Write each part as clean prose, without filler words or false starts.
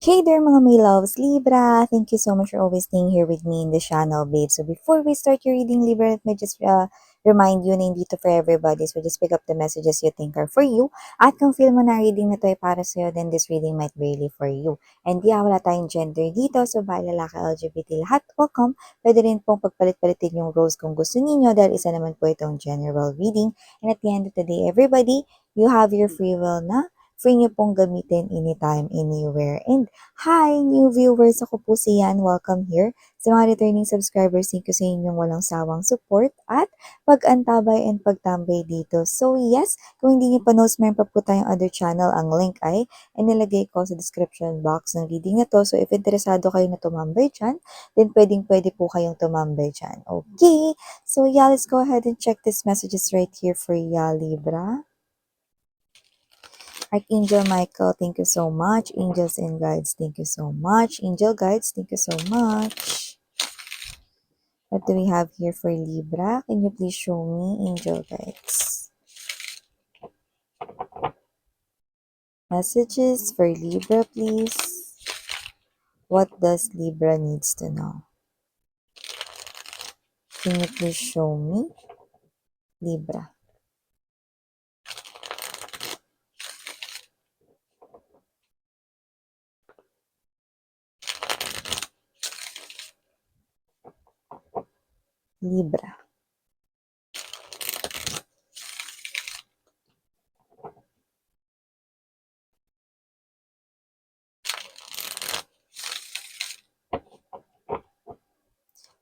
Hey there mga may loves, Libra! Thank you so much for always staying here with me in the channel, babe. So before we start your reading, Libra, let me just remind you na hindi to for everybody. So just pick up the messages you think are for you. At kung feel mo na reading na to ay para sa'yo, then this reading might be really for you. And wala tayong gender dito. So ba lalaki, LGBT, lahat welcome. Pwede rin pong pagpalit-palitin yung roles kung gusto ninyo dahil isa naman po itong general reading. And at the end of the day, everybody, you have your free will na free nyo pong gamitin anytime, anywhere. And hi, new viewers! Ako po si Yan. Welcome here. Sa mga returning subscribers, thank you sa inyong walang sawang support at pag-antabay and pagtambay dito. So yes, kung hindi nyo pa knows, meron pa po tayong other channel. Ang link ay inilagay ko sa description box ng reading na to. So if interesado kayo na tumambay dyan, then pwede po kayong tumambay dyan. Okay, so yeah, let's go ahead and check these messages right here for ya, Libra. Archangel Michael, thank you so much. Angels and guides, thank you so much. Angel guides, thank you so much. What do we have here for Libra? Can you please show me, angel guides? Messages for Libra, please. What does Libra needs to know? Can you please show me, Libra? Libra.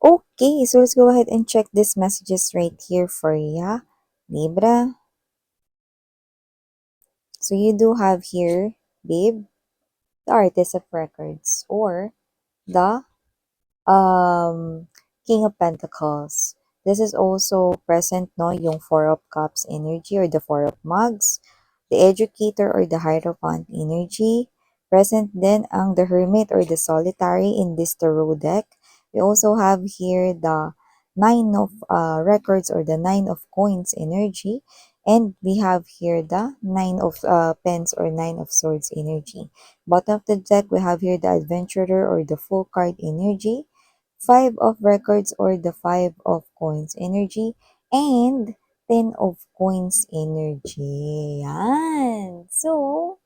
Okay, so let's go ahead and check these messages right here for ya, Libra. So you do have here, babe, the Artist of Records or the King of Pentacles. This is also present, no, yung Four of Cups energy or the Four of Mugs, the Educator or the Hierophant energy. Present din ang the Hermit or the Solitary in this tarot deck. We also have here the Nine of Records or the Nine of Coins energy. And we have here the Nine of Pens or Nine of Swords energy. Bottom of the deck, we have here the Adventurer or the Full Card energy. Five of Records or the Five of Coins energy, and 10 of Coins energy. Yan. So,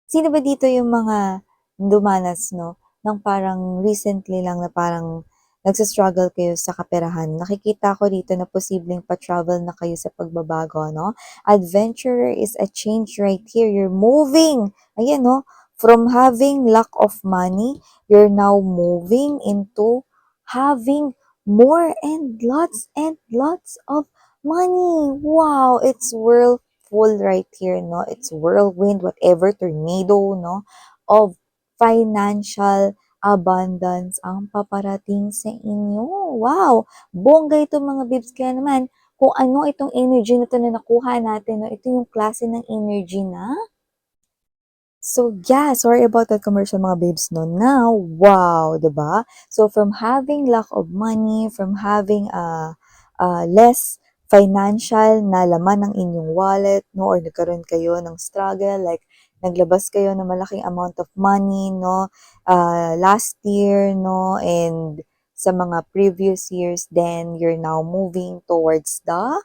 sino ba dito yung mga dumanas, no, ng parang recently lang na parang nagsa-struggle kayo sa kaperahan? Nakikita ko dito na posibleng pa-travel na kayo sa pagbabago, no? Adventurer is a change right here. You're moving. Ayan, no? From having lack of money, you're now moving into having more and lots of money. Wow, it's whirlpool right here, no? It's whirlwind, whatever, tornado, no? Of financial abundance ang paparating sa inyo. Wow! Bongga ito mga bibs. Kaya naman, kung ano itong energy na ito na nakuha natin, no? Ito yung klase ng energy na so, yeah, sorry about that commercial mga babes, no? Now, wow, diba? So, from having lack of money, from having less financial na laman ng inyong wallet, no? Or nagkaroon kayo ng struggle, like, naglabas kayo ng malaking amount of money, no? Last year, no? And sa mga previous years, then you're now moving towards the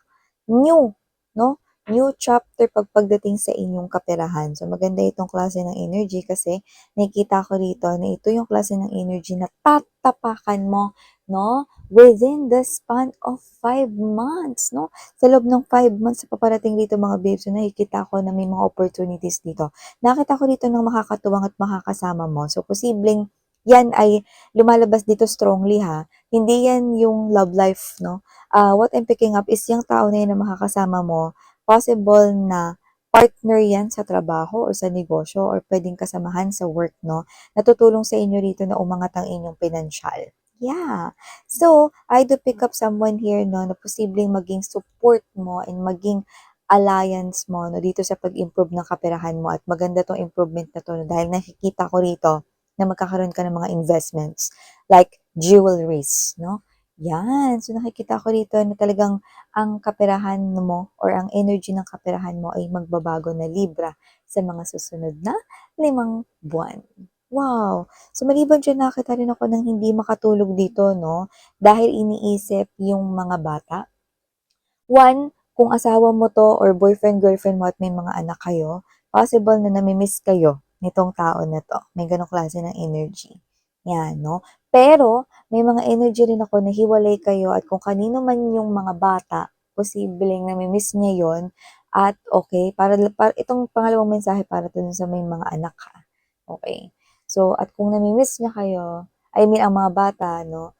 new, no? New chapter pagdating sa inyong kaperahan. So, maganda itong klase ng energy kasi nakikita ko rito na ito yung klase ng energy na tatapakan mo, no? Within the span of 5 months, no? Sa loob ng 5 months, sa paparating dito mga babes, so nakikita ko na may mga opportunities dito. Nakita ko dito ng makakatuwang at makakasama mo. So, posibleng yan ay lumalabas dito strongly ha. Hindi yan yung love life, no? What I'm picking up is yung tao na yun na makakasama mo, possible na partner yan sa trabaho o sa negosyo or pwedeng kasamahan sa work, no? Natutulong sa inyo rito na umangat ang inyong pinansyal. Yeah. So, I do pick up someone here, no, na posibleng maging support mo and maging alliance mo, no, dito sa pag-improve ng kaperahan mo. At maganda tong improvement na to, no, dahil nakikita ko rito na magkakaroon ka ng mga investments like jewelries, no? Yan. So, nakikita ko dito na talagang ang kaperahan mo or ang energy ng kaperahan mo ay magbabago na Libra sa mga susunod na 5 buwan. Wow! So, maliban diyan nakita rin ako ng hindi makatulog dito 'no, dahil iniisip yung mga bata. One, kung asawa mo 'to or boyfriend, girlfriend mo at may mga anak kayo, possible na nami-miss kayo nitong tao na 'to. May gano'ng klase ng energy, 'yan 'no. Pero may mga energy rin ako na hiwalay kayo at kung kanino man yung mga bata, posibleng nami-miss niya 'yon at okey para itong pangalawang mensahe para dun sa may mga anak, ha, okey. So at kung nami-miss niya kayo, I mean ang mga bata 'no,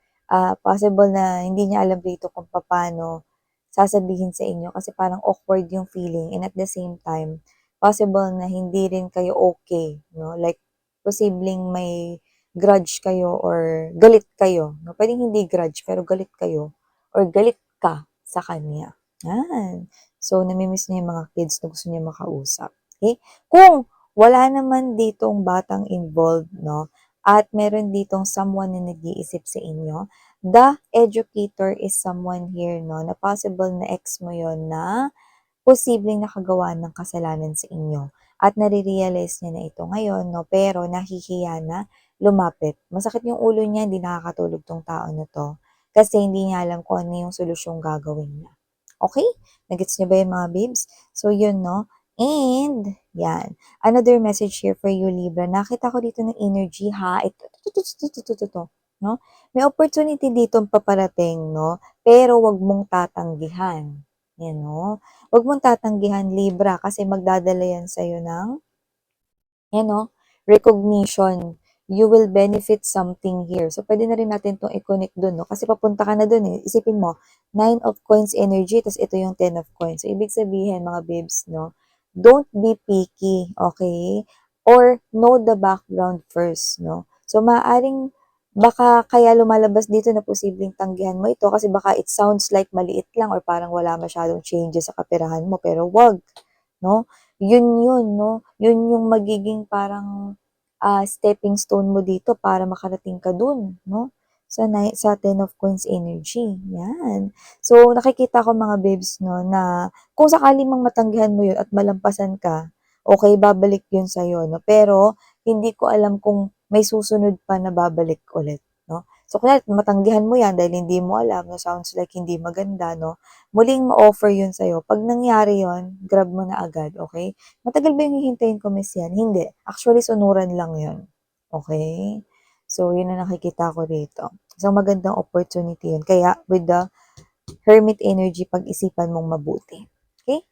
possible na hindi niya alam dito kung papaano sasabihin sa inyo kasi parang awkward yung feeling and at the same time, possible na hindi rin kayo okay 'no, like posibleng may grudge kayo or galit kayo 'no, puwedeng hindi grudge pero galit kayo or galit ka sa kanya, 'yan. So, nami-miss niya yung mga kids na gusto niya makausap, okey? Kung wala naman ditong batang involved 'no, at meron ditong someone na nag-iisip sa inyo, the educator is someone here 'no, na possible na ex mo yon na posibleng nakagawa ng kasalanan sa inyo at nare-realize niya na ito ngayon 'no, pero nahihiya na lumapit. Masakit yung ulo niya, hindi nakakatulog 'tong tao na 'to, kasi hindi niya alam kung ano yung solusyong gagawin niya. Okay, nagets niyo ba 'yan mga babes? So yun 'no, and 'yan, another message here for you Libra, nakita ko dito ng energy ha, ito 'no, may opportunity ditong paparating 'no, pero 'wag mong tatanggihan, 'yan 'no. 'Wag mong tatanggihan Libra kasi magdadala 'yan sa'yo ng recognition. You will benefit something here. So, pwede na rin natin 'tong i-connect dun 'no, kasi papunta ka na dun, eh. Isipin mo, 9 of coins energy ta's ito yung 10 of coins. So, ibig sabihin mga babes 'no, don't be picky, okay? Or know the background first 'no. So, maaaring baka kaya lumalabas dito na posibleng tanggihan mo ito kasi baka it sounds like maliit lang or parang wala masyadong changes sa kaperahan mo, pero 'wag 'no. Yun 'no, yun yung magiging parang, stepping stone mo dito para makarating ka dun 'no, sa 10 of coins energy, 'yan. So, nakikita ko mga babes 'no, na kung sakali mang matanggihan mo yun at malampasan ka, okey babalik yun sa'yo 'no, pero hindi ko alam kung may susunod pa na babalik ulit 'no. So, kunwari matanggihan mo yan dahil hindi mo alam na sounds like hindi maganda 'no, muling ma-offer yun sa'yo. 'Pag nangyari yun, grab mo na agad, okey? Matagal ba yung hihintayin ko miss yan? Hindi. Actually, sunuran lang yun, okey? So, yun ang nakikita ko rito. So, magandang opportunity yun. Kaya with the Hermit energy, pag-isipan mong mabuti. Okay?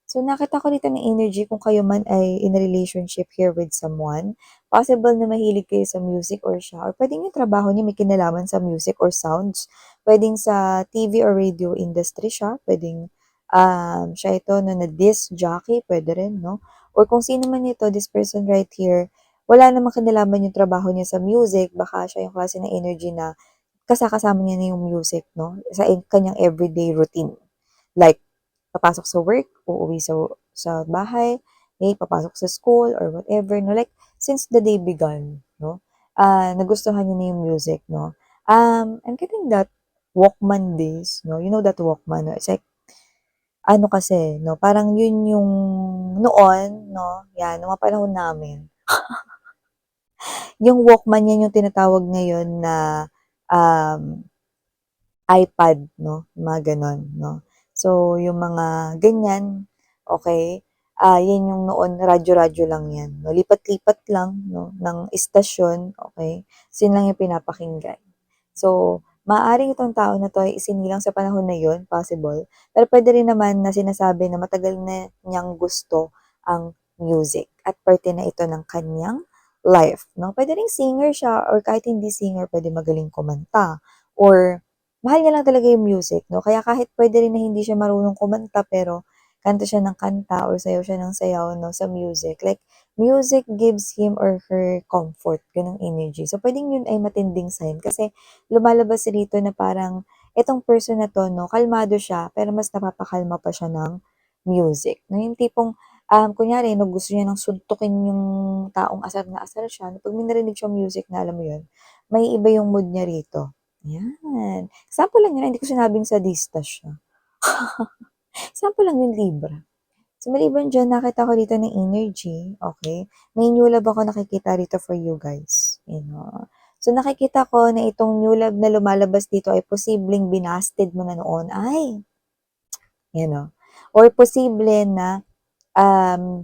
So, nakita ko dito ng energy kung kayo man ay in a relationship here with someone. Possible na mahilig kayo sa music or siya. Or pwedeng yung trabaho niya may kinalaman sa music or sounds. Pwedeng sa TV or radio industry siya. Pwedeng siya ito no, na disc jockey. Pwede rin, no? Or kung sino man ito, this person right here, wala namang kinalaman yung trabaho niya sa music. Baka siya yung klase ng energy na kasama niya na yung music 'no, sa kanyang everyday routine. Like, papasok sa work, uuwi sa bahay, okay, papasok sa school or whatever 'no, like since the day began 'no, nagustuhan niya na yung music 'no. I'm getting that Walkman days 'no, you know that Walkman 'no, it's like ano kasi 'no, parang yun yung noon 'no, 'yan nung mga panahon namin, yung Walkman yan yung tinatawag ngayon na, um iPad 'no, mga gano'n 'no. So, yung mga ganyan, okey, 'yan yung noon radyo-radyo lang 'yan 'no, lipat-lipat lang 'no, ng istasyon, okey, ta's yun lang yung pinapakinggan. So, maaaring itong tao na 'to ay isinilang sa panahon na yun, possible, pero puwede rin naman na sinasabi na matagal na niyang gusto ang music at parte na ito ng kaniyang life 'no. Puwede ring singer siya or kahit hindi singer, puwede magaling kumanta or mahal niya lang talaga yung music 'no, kaya kahit puwede rin na hindi siya marunong kumanta pero kanta siya ng kanta or sayaw siya ng sayaw 'no, sa music. Like, music gives him or her comfort, gano'ng energy. So, puwedeng yun ay matinding sign kasi lumalabas rito na parang itong person na 'to 'no, kalmado siya pero mas napapakalma pa siya ng music 'no, yung tipong, kunyari 'no, gusto niya ng suntukin yung taong asar na asar siya 'no, 'pag may narinig siyang music na alam mo yun, maiiba yung mood niya rito. Yan. Example lang yun, hindi ko sinabing sadista siya. Example lang yun, Libra. So, maliban dyan, nakita ko dito ng energy, okay? May new love ako nakikita dito for you guys. You know? So, nakikita ko na itong new love na lumalabas dito ay posibleng binasted mo na noon. Ay, you know? Or posible na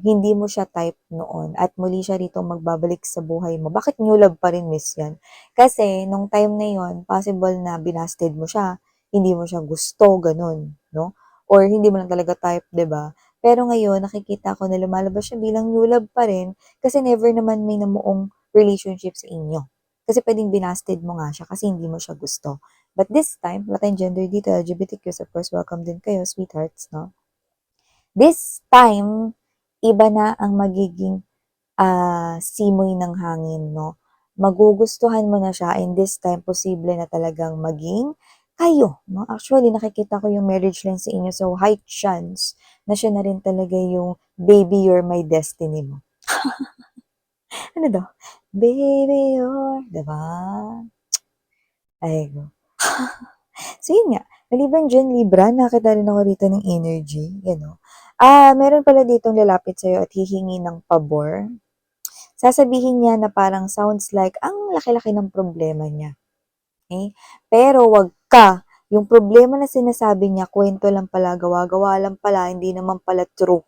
hindi mo siya type noon at muli siya rito magbabalik sa buhay mo. Bakit new love pa rin, miss yan? Kasi, nung time na yon possible na binasted mo siya, hindi mo siya gusto, ganun, no? Or hindi mo lang talaga type, 'di ba? Pero ngayon, nakikita ko na lumalabas siya bilang new love pa rin kasi never naman may namuong relationship sa inyo. Kasi pwedeng binasted mo nga siya kasi hindi mo siya gusto. But this time, wala tayong gender dito, LGBTQ, of course, welcome din kayo, sweethearts, no? This time, iba na ang magiging simoy ng hangin, no? Magugustuhan mo na siya and this time posible na talagang maging kayo, no? Actually, nakikita ko yung marriage line sa inyo, so high chance na siya na rin talaga yung baby, you're my destiny mo. Ano daw? Baby, you're, diba? Ay, go. So, yun nga. Maliban dyan, Libra, nakita rin ako dito ng energy, you know. Meron pala ditong lalapit sa'yo at hihingi ng pabor. Sasabihin niya na parang sounds like ang laki-laki ng problema niya. Okay? Pero wag ka. Yung problema na sinasabi niya, kwento lang pala, gawa-gawa lang pala, hindi naman pala true.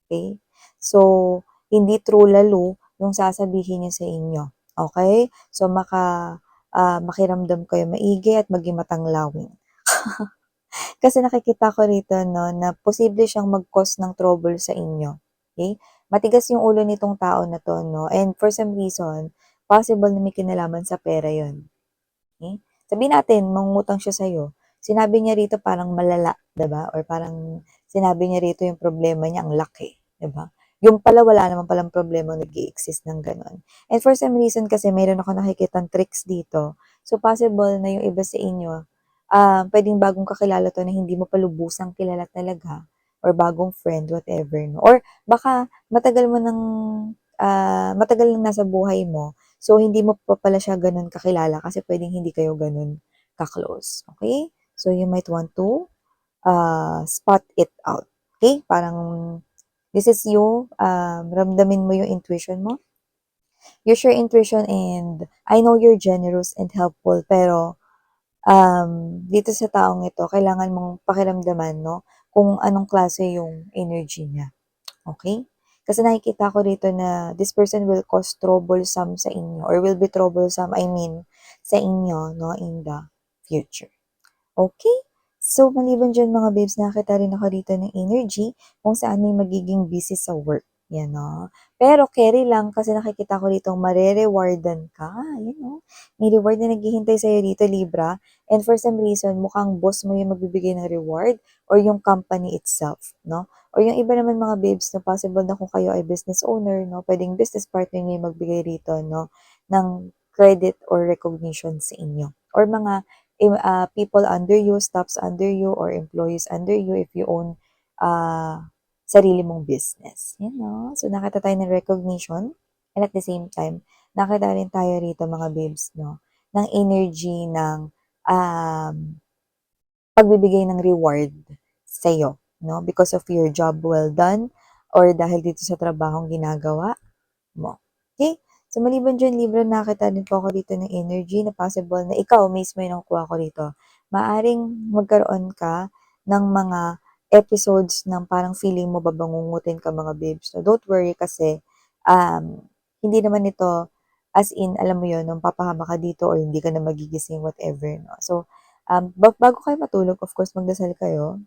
Okay? So, hindi true lalo yung sasabihin niya sa inyo. Okay? So, makiramdam kayo maigi at maging matanglawin. Kasi nakikita ko rito, no, na posible siyang mag-cause ng trouble sa inyo. Okay? Matigas yung ulo nitong tao na to, no? And for some reason, possible na may kinalaman sa pera yon. Okay? Sabihin natin, mangungutang siya sa'yo. Sinabi niya rito parang malala, 'di ba? Or parang sinabi niya rito yung problema niya ang laki, 'di ba? Yung pala wala naman palang problema nag-i-exist ng gano'n. And for some reason kasi mayroon ako nakikitang tricks dito. So possible na yung iba sa inyo, puwedeng bagong kakilala 'to na hindi mo pa lubusang kilala talaga or bagong friend, whatever, no? Or baka matagal nang nasa buhay mo, so hindi mo pa pala siya gano'n kakilala kasi puwedeng hindi kayo gano'n ka-close, okey? So you might want to, spot it out, okay? Parang this is you, ramdamin mo yung intuition mo. Use your intuition and I know you're generous and helpful pero dito sa taong ito kailangan mong pakiramdaman 'no, kung anong klase yung energy niya, okay? Kasi nakikita ko rito na this person will cause troublesome sa inyo or will be troublesome, I mean, sa inyo 'no, in the future. Okay? So, maliban diyan mga babes, nakakita rin ako dito ng energy kung saan may magiging busy sa work. Yan, no? Pero carry lang kasi nakikita ko dito mare-rewardan ka. Yan, no? May reward na naghihintay sa'yo dito, Libra. And for some reason, mukhang boss mo yung magbibigay ng reward or yung company itself, no? Or yung iba naman mga babes na possible na kung kayo ay business owner, no? Pwedeng business partner nyo yung magbigay rito, no? Ng credit or recognition sa inyo. Or mga people under you, staffs under you, or employees under you if you own sarili mong business. You know? So, nakita tayo ng recognition and at the same time, nakita rin tayo rito mga babes, no? Ng energy ng um, pagbibigay ng reward sa'yo, no? Because of your job well done or dahil dito sa trabahong ginagawa mo. Okay? So, maliban dyan, Libra, nakita din po ako dito ng energy na possible na ikaw mismo yung nakuha ko dito. Maaring magkaroon ka ng mga episodes ng parang feeling mo babangungutin ka mga babes. So, don't worry kasi hindi naman ito as in, alam mo yun, nung papahama ka dito or hindi ka na magigising, whatever. No? So, bago kayo matulog, of course, magdasal kayo.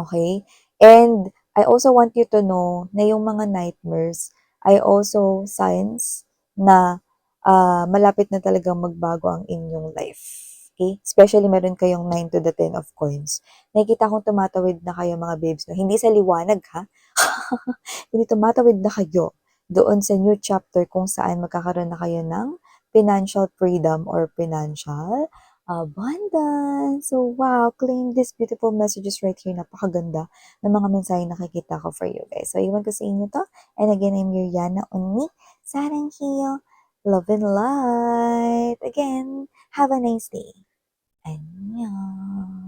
Okay? And I also want you to know na yung mga nightmares ay also signs na malapit na talagang magbago ang inyong life. Okay? Especially meron kayong 9 to the 10 of coins. Nakikita kong tumatawid na kayo mga babes. No? Hindi sa liwanag ha. Hindi tumatawid na kayo doon sa new chapter kung saan magkakaroon na kayo ng financial freedom or financial abundance. So, wow, claim these beautiful messages right here. Napakaganda ng mga mensahe nakikita ko for you guys. So, iwan ko sa inyo to. And again, I'm your Yana Uni. Sarang Heal. Love and light. Again, have a nice day. 안녕.